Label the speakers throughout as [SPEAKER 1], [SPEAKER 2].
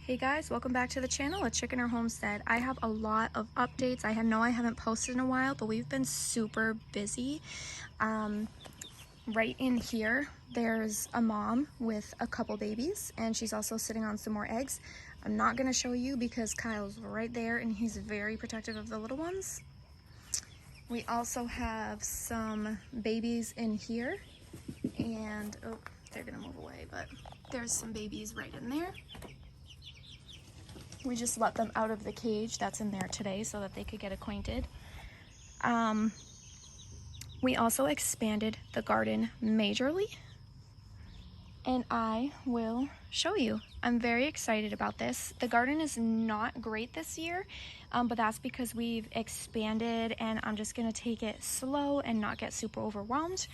[SPEAKER 1] Hey guys, welcome back to the channel at Chicken or Homestead. I have a lot of updates. I haven't posted in a while, but we've been super busy. Right in here, there's a mom with a couple babies, and she's also sitting on some more eggs. I'm not going to show you because Kyle's right there, and he's very protective of the little ones. We also have some babies in here, and oh, they're going to move away, but there's some babies right in there. We just let them out of the cage that's in there today so that they could get acquainted. We also expanded the garden majorly, and I will show you. I'm very excited about this. The garden is not great this year, but that's because we've expanded, and I'm just gonna take it slow and not get super overwhelmed.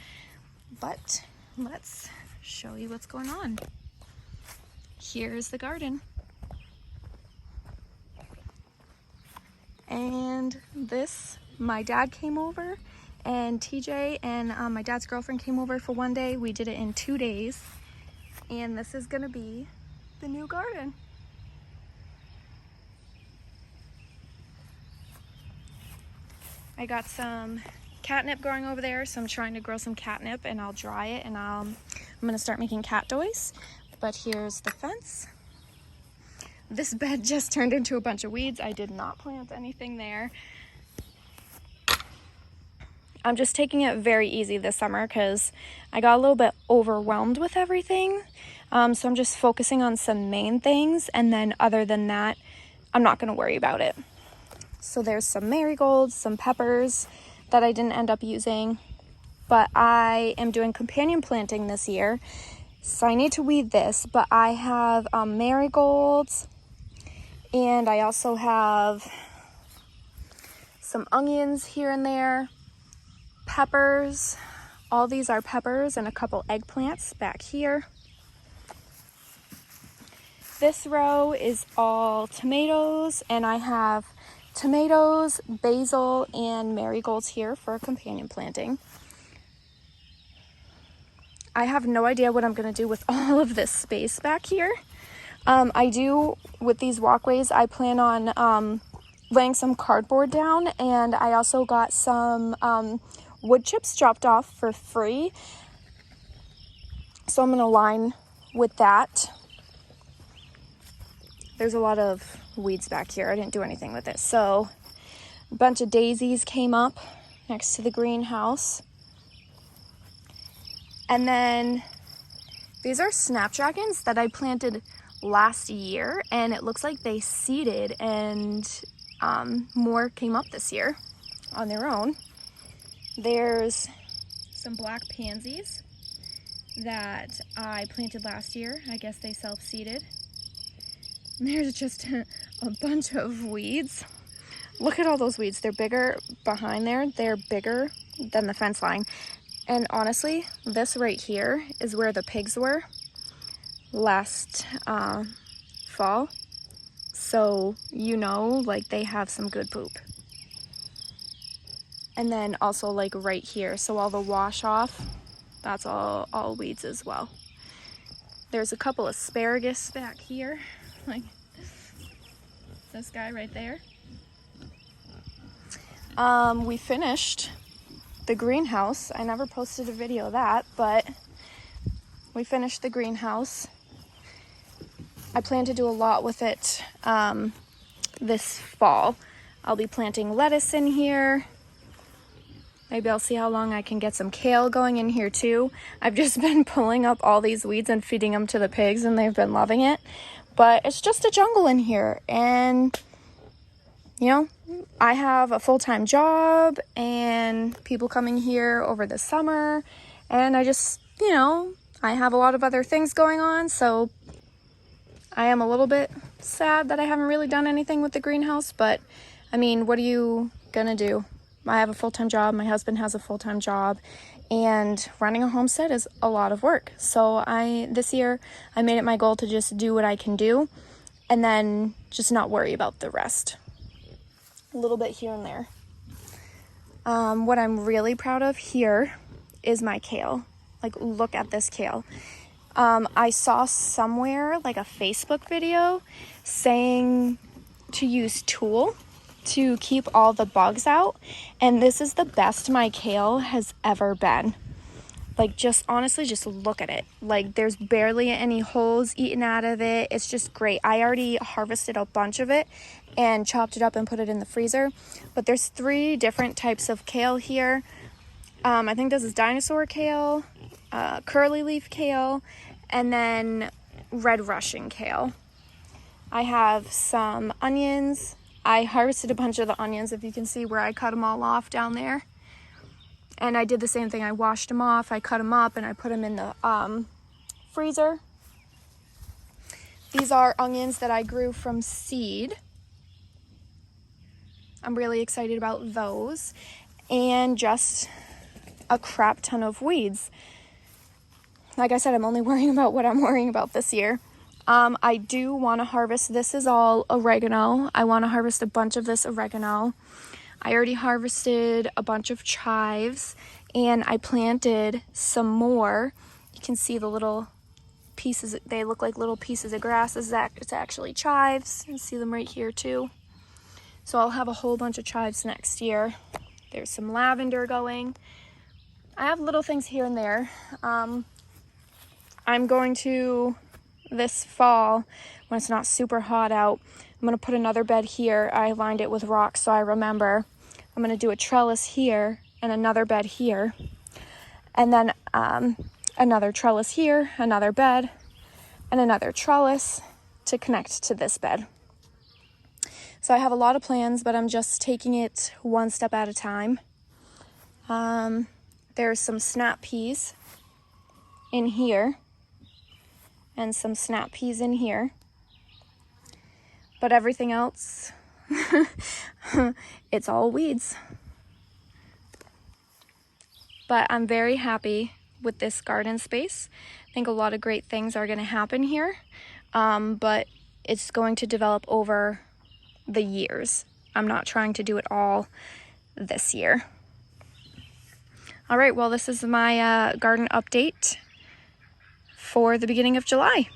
[SPEAKER 1] But let's show you what's going on. Here's the garden. And this, my dad came over, and TJ and my dad's girlfriend came over for one day. We did it in 2 days, and this is gonna be the new garden. I got some catnip growing over there, so I'm trying to grow some catnip, and I'll dry it, and I'm gonna start making cat toys. But here's the fence. This bed just turned into a bunch of weeds. I did not plant anything there. I'm just taking it very easy this summer because I got a little bit overwhelmed with everything. So I'm just focusing on some main things, and then other than that, I'm not gonna worry about it. So there's some marigolds, some peppers that I didn't end up using, but I am doing companion planting this year. So I need to weed this, but I have marigolds, and I also have some onions here and there, peppers. All these are peppers, and a couple eggplants back here. This row is all tomatoes, and I have tomatoes, basil, and marigolds here for companion planting. I have no idea what I'm gonna do with all of this space back here. With these walkways, I plan on laying some cardboard down, and I also got some wood chips dropped off for free. So I'm gonna line with that. There's a lot of weeds back here. I didn't do anything with it. So a bunch of daisies came up next to the greenhouse. And then these are snapdragons that I planted last year, and it looks like they seeded, and more came up this year on their own. There's some black pansies that I planted last year. I guess they self-seeded. There's just a bunch of weeds. Look at all those weeds. They're bigger behind there. They're bigger than the fence line. And honestly, this right here is where the pigs were last fall. So, like they have some good poop. And then also like right here. So all the wash off, that's all weeds as well. There's a couple asparagus back here. Like this guy right there. We finished the greenhouse. I never posted a video of that, but we finished the greenhouse. I plan to do a lot with it this fall. I'll be planting lettuce in here. Maybe I'll see how long I can get some kale going in here too. I've just been pulling up all these weeds and feeding them to the pigs, and they've been loving it. But it's just a jungle in here, and I have a full-time job and people coming here over the summer, and I just, I have a lot of other things going on, so I am a little bit sad that I haven't really done anything with the greenhouse, but I mean, what are you gonna do? I have a full-time job, my husband has a full-time job, and running a homestead is a lot of work. So this year, I made it my goal to just do what I can do, and then just not worry about the rest. A little bit here and there. What I'm really proud of here is my kale. Like, look at this kale. I saw somewhere like a Facebook video saying to use Tool to keep all the bugs out, and this is the best my kale has ever been. Like, just honestly, just look at it. Like, there's barely any holes eaten out of it. It's just great. I already harvested a bunch of it and chopped it up and put it in the freezer. But there's 3 different types of kale here. I think this is dinosaur kale, curly leaf kale, and then red Russian kale. I have some onions. I harvested a bunch of the onions, if you can see where I cut them all off down there. And I did the same thing. I washed them off, I cut them up, and I put them in the freezer. These are onions that I grew from seed. I'm really excited about those. And just a crap ton of weeds. Like I said, I'm only worrying about what I'm worrying about this year. I do want to harvest, this is all oregano. I want to harvest a bunch of this oregano. I already harvested a bunch of chives, and I planted some more. You can see the little pieces, they look like little pieces of grass. It's actually chives. You can see them right here too. So I'll have a whole bunch of chives next year. There's some lavender going. I have little things here and there. I'm going to, this fall, when it's not super hot out, I'm going to put another bed here. I lined it with rocks so I remember. I'm going to do a trellis here and another bed here. And then another trellis here, another bed, and another trellis to connect to this bed. So I have a lot of plans, but I'm just taking it one step at a time. There's some snap peas in here and some snap peas in here. But everything else, it's all weeds. But I'm very happy with this garden space. I think a lot of great things are going to happen here, but it's going to develop over the years. I'm not trying to do it all this year. All right, well, this is my garden update for the beginning of July.